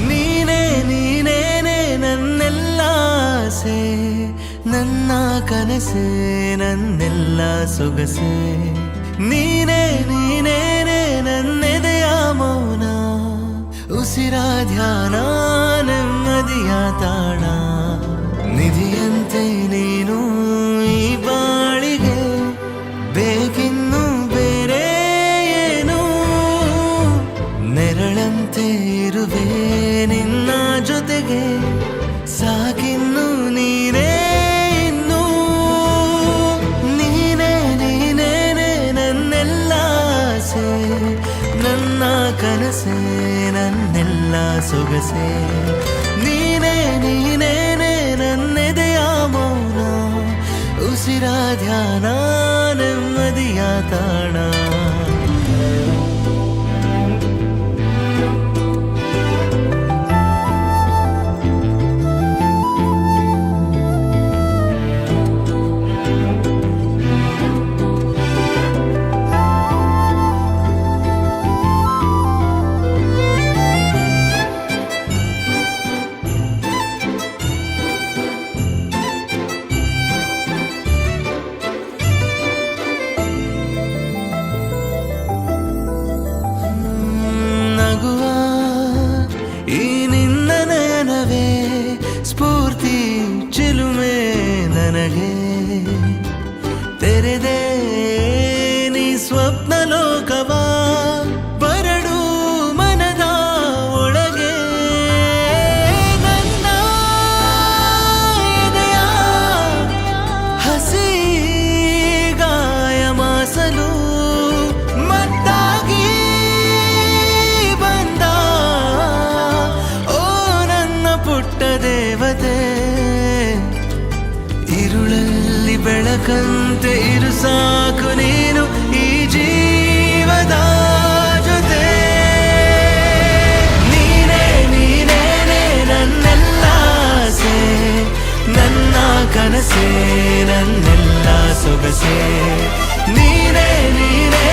ನೀನೇ ನೀನೇನೆ ನನ್ನೆಲ್ಲ ಆಸೆ, ನನ್ನ ಕನಸೆ, ನನ್ನೆಲ್ಲ ಸೊಗಸೆ. ನೀನೇ ನೀನೇನೆ ನನ್ನೆದೆಯ ಮೌನ, ಉಸಿರ ಧ್ಯಾನ, ನೆಮ್ಮದಿಯ ತಾಣ. ನಿಧಿಯಂತೆ ನೀನು ಈ ಬಾಳಿಗೆ, ಬೇಕಿನ್ನು ಬೇರೆ ಏನು. ನೆರಳಂತೆ ಇರುವೆ ನಿನ್ನ ಜೊತೆಗೆ, ಸಾಕಿನ್ನು ನೀನೇ ಇನ್ನು. ನೀನೇ ನೀನೇನೆ ನನ್ನೆಲ್ಲ ಆಸೆ, ನನ್ನ ಕನಸೆ, ನನ್ನೆಲ್ಲ ಸೊಗಸೆ. ನೀನೇ ನೀನೇನೆ ನನ್ನೆದೆಯ ಮೌನ, ಉಸಿರ ಧ್ಯಾನ, ನೆಮ್ಮದಿಯ ತಾಣ. ಈ ನಿನ್ನ ನಯನವೇ ಸ್ಫೂರ್ತಿ ಚಿಲುಮೆ ನನಗೆ. ತೆರೆದೆ ನೀ ಸ್ವಪ್ನ ಲೋಕವ, ಬರಡು ಮನದ ಒಳಗೆ. ನನ್ನ ಎದೆಯ ಹಸಿ ಗಾಯ ಮಾಸಲು ಮತ್ತಾಗಿ ದೇವತೆ. ഇരുಳಲ್ಲಿ ಬೆಳಕಂತೆ ಇರು ಸಾಕು ನೀನು ಈ ಜೀವದ ಜೊತೆ. ನೀನೇ ನೀನೇನೆ ನನ್ನೆಲ್ಲ ಆಸೆ, ನನ್ನ ಕನಸೆ, ನನ್ನೆಲ್ಲ ಸೊಗಸೆ. ನೀನೇ ನೀನೇ